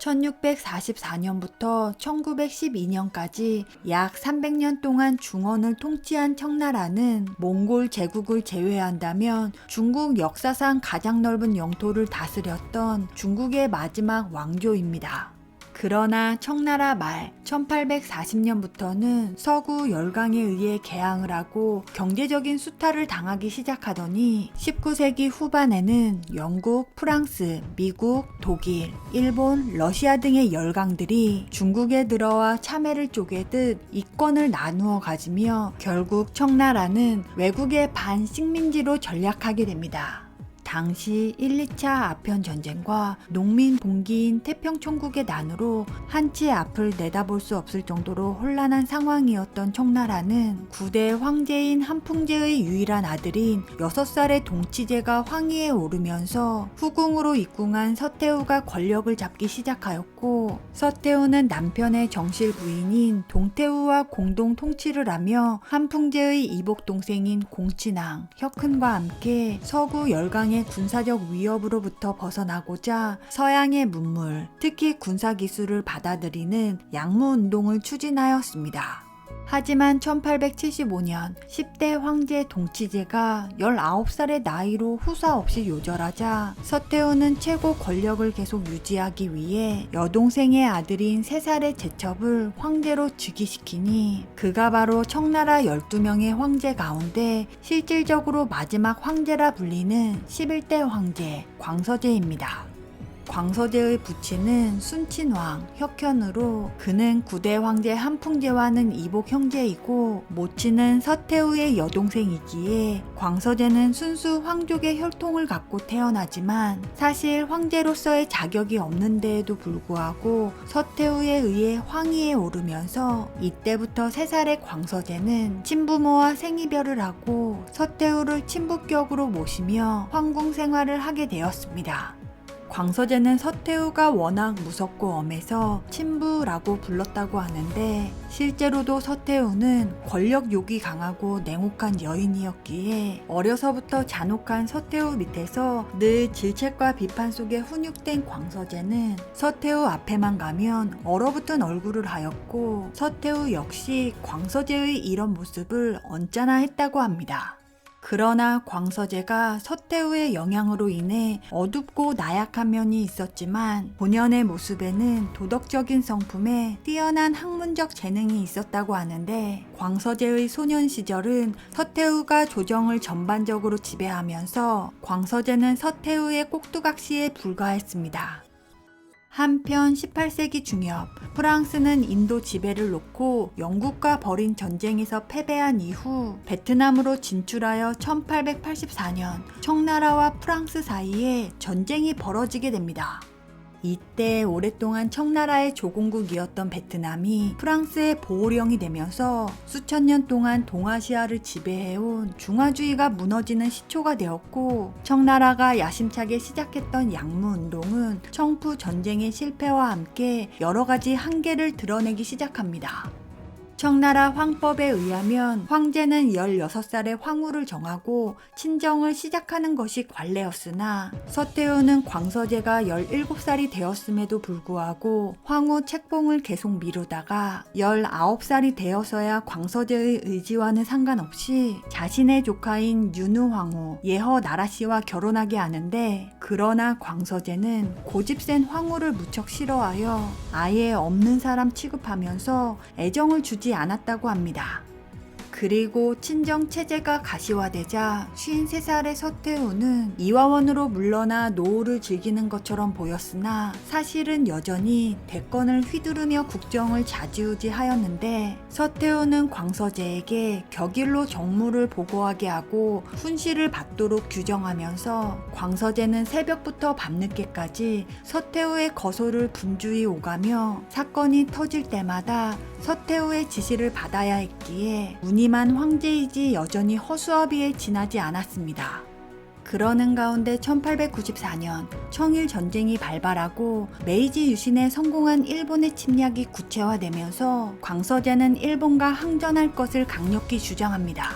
1644년부터 1912년까지 약 300년 동안 중원을 통치한 청나라는 몽골 제국을 제외한다면 중국 역사상 가장 넓은 영토를 다스렸던 중국의 마지막 왕조입니다. 그러나 청나라 말 1840년부터는 서구 열강에 의해 개항을 하고 경제적인 수탈을 당하기 시작하더니 19세기 후반에는 영국, 프랑스, 미국, 독일, 일본, 러시아 등의 열강들이 중국에 들어와 참외를 쪼개듯 이권을 나누어 가지며 결국 청나라는 외국의 반식민지로 전락하게 됩니다. 당시 1, 2차 아편 전쟁과 농민 봉기인 태평천국의 난으로 한치 앞을 내다볼 수 없을 정도로 혼란한 상황이었던 청나라는 9대 황제인 한풍제의 유일한 아들인 6살의 동치제가 황위에 오르면서 후궁으로 입궁한 서태후가 권력을 잡기 시작하였고, 서태후는 남편의 정실 부인인 동태후와 공동 통치를 하며 한풍제의 이복 동생인 공친왕, 혁훈과 함께 서구 열강의 군사적 위협으로부터 벗어나고자 서양의 문물, 특히 군사기술을 받아들이는 양무운동을 추진하였습니다. 하지만 1875년 10대 황제 동치제가 19살의 나이로 후사 없이 요절하자 서태후는 최고 권력을 계속 유지하기 위해 여동생의 아들인 3살의 제첩을 황제로 즉위시키니 그가 바로 청나라 12명의 황제 가운데 실질적으로 마지막 황제라 불리는 11대 황제 광서제입니다. 광서제의 부친은 순친왕, 혁현으로 그는 9대 황제 한풍제와는 이복 형제이고 모친은 서태후의 여동생이기에 광서제는 순수 황족의 혈통을 갖고 태어나지만 사실 황제로서의 자격이 없는 데에도 불구하고 서태후에 의해 황위에 오르면서 이때부터 3살의 광서제는 친부모와 생이별을 하고 서태후를 친부격으로 모시며 황궁 생활을 하게 되었습니다. 광서제는 서태후가 워낙 무섭고 엄해서 친부라고 불렀다고 하는데 실제로도 서태후는 권력욕이 강하고 냉혹한 여인이었기에 어려서부터 잔혹한 서태후 밑에서 늘 질책과 비판 속에 훈육된 광서제는 서태후 앞에만 가면 얼어붙은 얼굴을 하였고 서태후 역시 광서제의 이런 모습을 언짢아 했다고 합니다. 그러나 광서제가 서태후의 영향으로 인해 어둡고 나약한 면이 있었지만 본연의 모습에는 도덕적인 성품에 뛰어난 학문적 재능이 있었다고 하는데, 광서제의 소년 시절은 서태후가 조정을 전반적으로 지배하면서 광서제는 서태후의 꼭두각시에 불과했습니다. 한편 18세기 중엽 프랑스는 인도 지배를 놓고 영국과 벌인 전쟁에서 패배한 이후 베트남으로 진출하여 1884년 청나라와 프랑스 사이에 전쟁이 벌어지게 됩니다. 이때 오랫동안 청나라의 조공국이었던 베트남이 프랑스의 보호령이 되면서 수천 년 동안 동아시아를 지배해온 중화주의가 무너지는 시초가 되었고, 청나라가 야심차게 시작했던 양무운동은 청푸 전쟁의 실패와 함께 여러 가지 한계를 드러내기 시작합니다. 청나라 황법에 의하면 황제는 16살에 황후를 정하고 친정을 시작하는 것이 관례였으나 서태후는 광서제가 17살이 되었음에도 불구하고 황후 책봉을 계속 미루다가 19살이 되어서야 광서제의 의지와는 상관없이 자신의 조카인 윤우황후 예허 나라씨와 결혼하게 하는데, 그러나 광서제는 고집센 황후를 무척 싫어하여 아예 없는 사람 취급하면서 애정을 주지 않았다고 합니다. 그리고 친정 체제가 가시화되자 53살의 서태후는 이화원으로 물러나 노후를 즐기는 것처럼 보였으나 사실은 여전히 대권을 휘두르며 국정을 좌지우지하였는데, 서태후는 광서제에게 격일로 정무를 보고하게 하고 훈시를 받도록 규정하면서 광서제는 새벽부터 밤늦게까지 서태후의 거소를 분주히 오가며 사건이 터질 때마다 서태후의 지시를 받아야 했기에 무늬만 황제이지 여전히 허수아비에 지나지 않았습니다. 그러는 가운데 1894년 청일 전쟁이 발발하고 메이지 유신에 성공한 일본의 침략이 구체화되면서 광서제는 일본과 항전할 것을 강력히 주장합니다.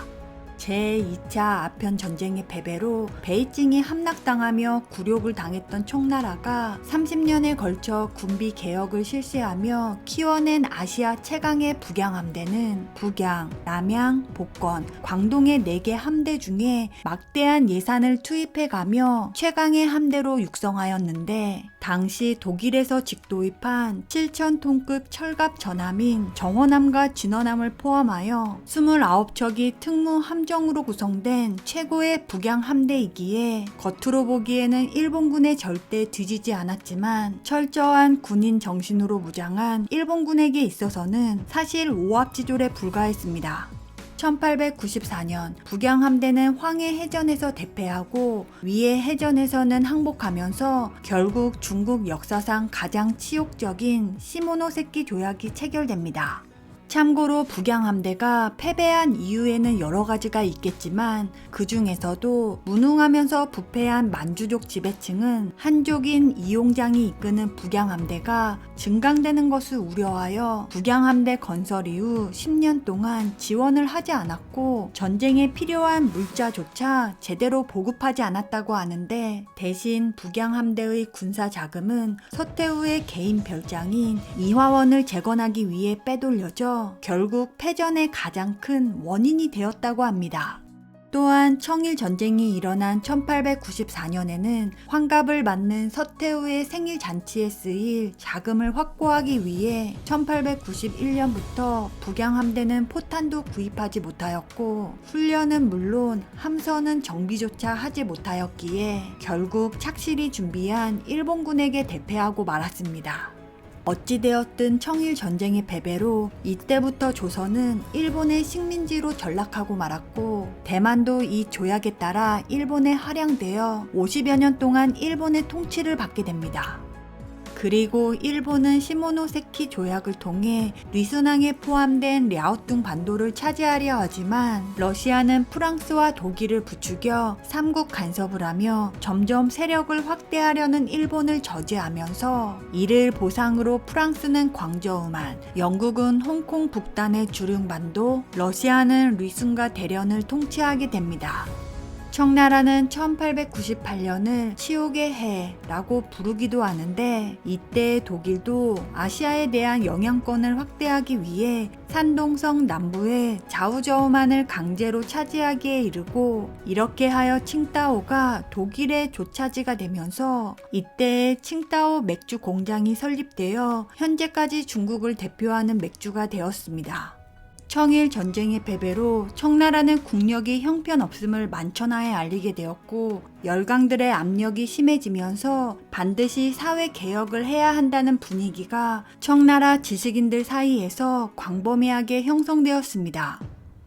제2차 아편 전쟁의 패배로 베이징이 함락당하며 굴욕을 당했던 청나라가 30년에 걸쳐 군비 개혁을 실시하며 키워낸 아시아 최강의 북양함대는 북양, 남양, 복건, 광동의 4개 함대 중에 막대한 예산을 투입해가며 최강의 함대로 육성하였는데, 당시 독일에서 직도입한 7,000톤급 철갑 전함인 정원함과 진원함을 포함하여 29척이 특무 함정으로 구성된 최고의 북양 함대이기에 겉으로 보기에는 일본군에 절대 뒤지지 않았지만 철저한 군인 정신으로 무장한 일본군에게 있어서는 사실 오합지졸에 불과했습니다. 1894년 북양 함대는 황해 해전에서 대패하고 위해 해전에서는 항복하면서 결국 중국 역사상 가장 치욕적인 시모노세키 조약이 체결됩니다. 참고로 북양 함대가 패배한 이유에는 여러 가지가 있겠지만 그 중에서도 무능하면서 부패한 만주족 지배층은 한족인 이용장이 이끄는 북양 함대가 증강되는 것을 우려하여 북양 함대 건설 이후 10년 동안 지원을 하지 않았고 전쟁에 필요한 물자조차 제대로 보급하지 않았다고 하는데, 대신 북양 함대의 군사 자금은 서태후의 개인 별장인 이화원을 재건하기 위해 빼돌려져 결국 패전의 가장 큰 원인이 되었다고 합니다. 또한 청일전쟁이 일어난 1894년에는 환갑을 맞는 서태후의 생일잔치에 쓰일 자금을 확보하기 위해 1891년부터 북양함대는 포탄도 구입하지 못하였고 훈련은 물론 함선은 정비조차 하지 못하였기에 결국 착실히 준비한 일본군에게 대패하고 말았습니다. 어찌되었든 청일전쟁의 패배로 이때부터 조선은 일본의 식민지로 전락하고 말았고, 대만도 이 조약에 따라 일본에 할양되어 50여 년 동안 일본의 통치를 받게 됩니다. 그리고 일본은 시모노세키 조약을 통해 리순항에 포함된 랴오뚱 반도를 차지하려 하지만 러시아는 프랑스와 독일을 부추겨 삼국 간섭을 하며 점점 세력을 확대하려는 일본을 저지하면서 이를 보상으로 프랑스는 광저우만, 영국은 홍콩 북단의 주릉반도, 러시아는 리순과 대련을 통치하게 됩니다. 청나라는 1898년을 치욕의 해라고 부르기도 하는데, 이때 독일도 아시아에 대한 영향권을 확대하기 위해 산동성 남부의 자우저우만을 강제로 차지하기에 이르고, 이렇게 하여 칭다오가 독일의 조차지가 되면서 이때 칭다오 맥주 공장이 설립되어 현재까지 중국을 대표하는 맥주가 되었습니다. 청일 전쟁의 패배로 청나라는 국력이 형편없음을 만천하에 알리게 되었고, 열강들의 압력이 심해지면서 반드시 사회 개혁을 해야 한다는 분위기가 청나라 지식인들 사이에서 광범위하게 형성되었습니다.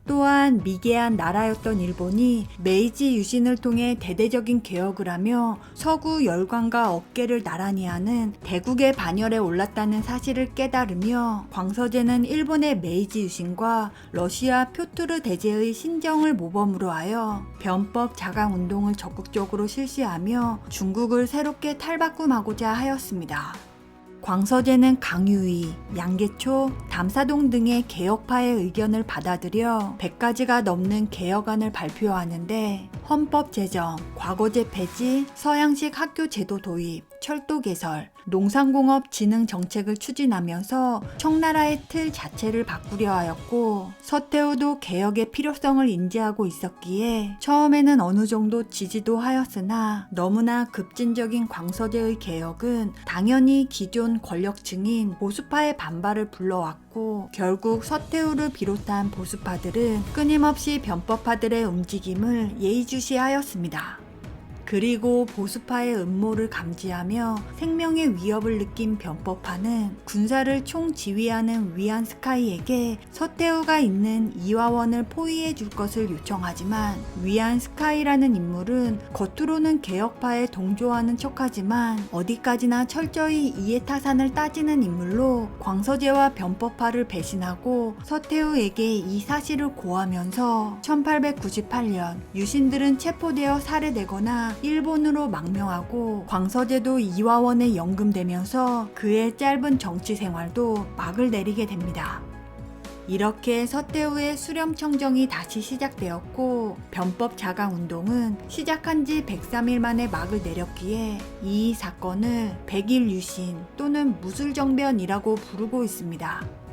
또한 미개한 나라였던 일본이 메이지 유신을 통해 대대적인 개혁을 하며 서구 열강과 어깨를 나란히 하는 대국의 반열에 올랐다는 사실을 깨달으며, 광서제는 일본의 메이지 유신과 러시아 표트르 대제의 신정을 모범으로 하여 변법 자강 운동을 적극적으로 실시하며 중국을 새롭게 탈바꿈하고자 하였습니다. 광서제는 강유희, 양계초, 담사동 등의 개혁파의 의견을 받아들여 100가지가 넘는 개혁안을 발표하는데, 헌법 제정, 과거제 폐지, 서양식 학교 제도 도입, 철도 개설, 농산공업 진흥 정책을 추진하면서 청나라의 틀 자체를 바꾸려 하였고, 서태후도 개혁의 필요성을 인지하고 있었기에 처음에는 어느 정도 지지도 하였으나 너무나 급진적인 광서제의 개혁은 당연히 기존 권력층인 보수파의 반발을 불러왔고, 결국 서태후를 비롯한 보수파들은 끊임없이 변법파들의 움직임을 예의주시하였습니다. 그리고 보수파의 음모를 감지하며 생명의 위협을 느낀 변법파는 군사를 총지휘하는 위안스카이에게 서태후가 있는 이화원을 포위해 줄 것을 요청하지만, 위안스카이라는 인물은 겉으로는 개혁파에 동조하는 척하지만 어디까지나 철저히 이해타산을 따지는 인물로 광서제와 변법파를 배신하고 서태후에게 이 사실을 고하면서 1898년 유신들은 체포되어 살해되거나 일본으로 망명하고, 광서제도 이화원에 연금되면서 그의 짧은 정치 생활도 막을 내리게 됩니다. 이렇게 서태후의 수렴청정이 다시 시작되었고 변법 자강 운동은 시작한 지 103일 만에 막을 내렸기에 이 사건을 백일 유신 또는 무술정변이라고 부르고 있습니다.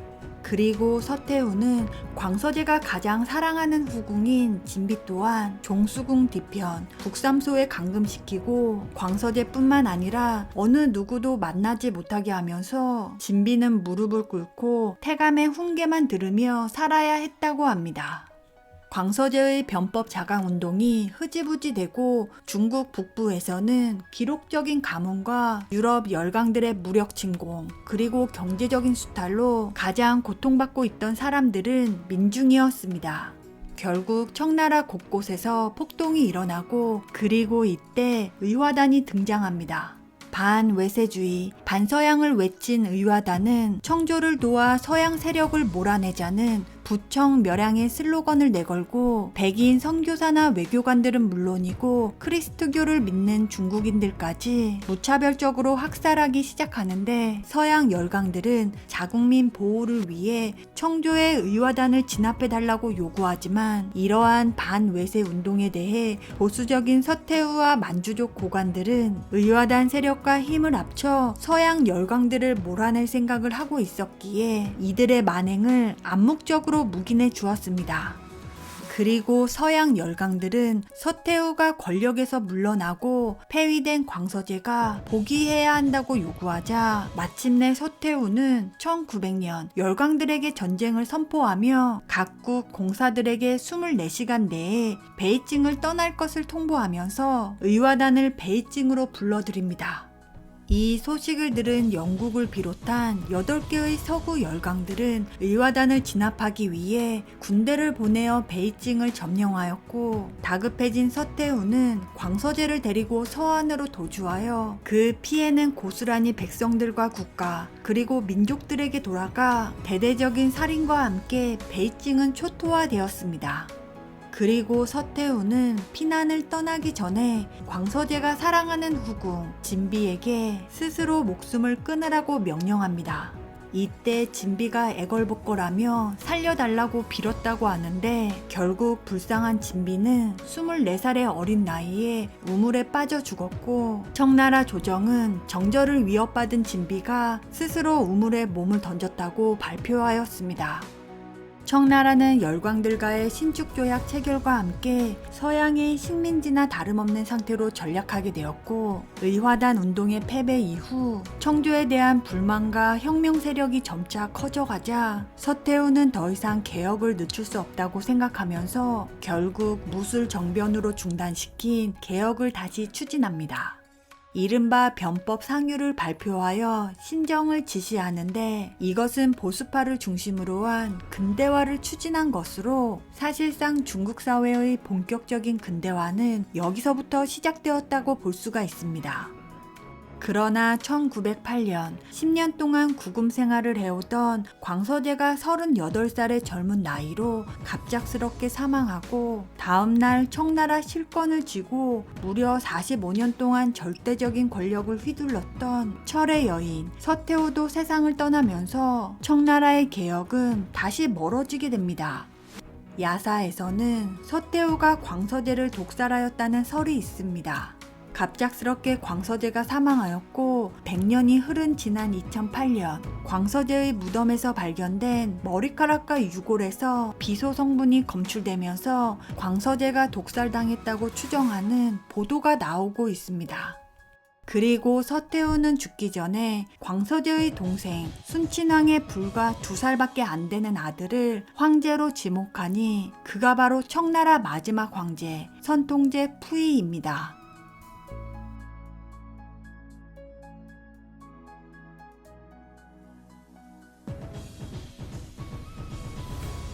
그리고 서태후는 광서제가 가장 사랑하는 후궁인 진비 또한 종수궁 뒤편 북삼소에 감금시키고 광서제뿐만 아니라 어느 누구도 만나지 못하게 하면서 진비는 무릎을 꿇고 태감의 훈계만 들으며 살아야 했다고 합니다. 광서제의 변법 자강 운동이 흐지부지 되고 중국 북부에서는 기록적인 가뭄과 유럽 열강들의 무력 침공 그리고 경제적인 수탈로 가장 고통받고 있던 사람들은 민중이었습니다. 결국 청나라 곳곳에서 폭동이 일어나고 그리고 이때 의화단이 등장합니다. 반외세주의, 반서양을 외친 의화단은 청조를 도와 서양 세력을 몰아내자는 부청 멸양의 슬로건을 내걸고 백인 선교사나 외교관들은 물론이고 크리스트교를 믿는 중국인들까지 무차별적으로 학살하기 시작하는데 서양 열강들은 자국민 보호를 위해 청조의 의화단을 진압해달라고 요구하지만 이러한 반외세 운동에 대해 보수적인 서태후와 만주족 고관들은 의화단 세력과 힘을 합쳐 서양 열강들을 몰아낼 생각을 하고 있었기에 이들의 만행을 암묵적으로 묵인해 주었습니다. 그리고 서양 열강들은 서태후가 권력에서 물러나고 폐위된 광서제가 복위해야 한다고 요구하자 마침내 서태후는 1900년 열강들에게 전쟁을 선포하며 각국 공사들에게 24시간 내에 베이징을 떠날 것을 통보하면서 의화단을 베이징으로 불러들입니다. 이 소식을 들은 영국을 비롯한 8개의 서구 열강들은 의화단을 진압하기 위해 군대를 보내어 베이징을 점령하였고 다급해진 서태후는 광서제를 데리고 서안으로 도주하여 그 피해는 고스란히 백성들과 국가 그리고 민족들에게 돌아가 대대적인 살인과 함께 베이징은 초토화되었습니다. 그리고 서태후는 피난을 떠나기 전에 광서제가 사랑하는 후궁 진비에게 스스로 목숨을 끊으라고 명령합니다. 이때 진비가 애걸복걸하며 살려달라고 빌었다고 하는데 결국 불쌍한 진비는 24살의 어린 나이에 우물에 빠져 죽었고 청나라 조정은 정절을 위협받은 진비가 스스로 우물에 몸을 던졌다고 발표하였습니다. 청나라는 열광들과의 신축조약 체결과 함께 서양의 식민지나 다름없는 상태로 전락하게 되었고 의화단 운동의 패배 이후 청조에 대한 불만과 혁명 세력이 점차 커져가자 서태후는 더 이상 개혁을 늦출 수 없다고 생각하면서 결국 무술정변으로 중단시킨 개혁을 다시 추진합니다. 이른바 변법 상유를 발표하여 신정을 지시하는데 이것은 보수파를 중심으로 한 근대화를 추진한 것으로 사실상 중국 사회의 본격적인 근대화는 여기서부터 시작되었다고 볼 수가 있습니다. 그러나 1908년 10년 동안 구금 생활을 해오던 광서제가 38살의 젊은 나이로 갑작스럽게 사망하고 다음날 청나라 실권을 쥐고 무려 45년 동안 절대적인 권력을 휘둘렀던 철의 여인 서태후도 세상을 떠나면서 청나라의 개혁은 다시 멀어지게 됩니다. 야사에서는 서태후가 광서제를 독살하였다는 설이 있습니다. 갑작스럽게 광서제가 사망하였고 100년이 흐른 지난 2008년 광서제의 무덤에서 발견된 머리카락과 유골에서 비소 성분이 검출되면서 광서제가 독살당했다고 추정하는 보도가 나오고 있습니다. 그리고 서태후는 죽기 전에 광서제의 동생 순친왕의 불과 2살밖에 안 되는 아들을 황제로 지목하니 그가 바로 청나라 마지막 황제 선통제 푸이입니다.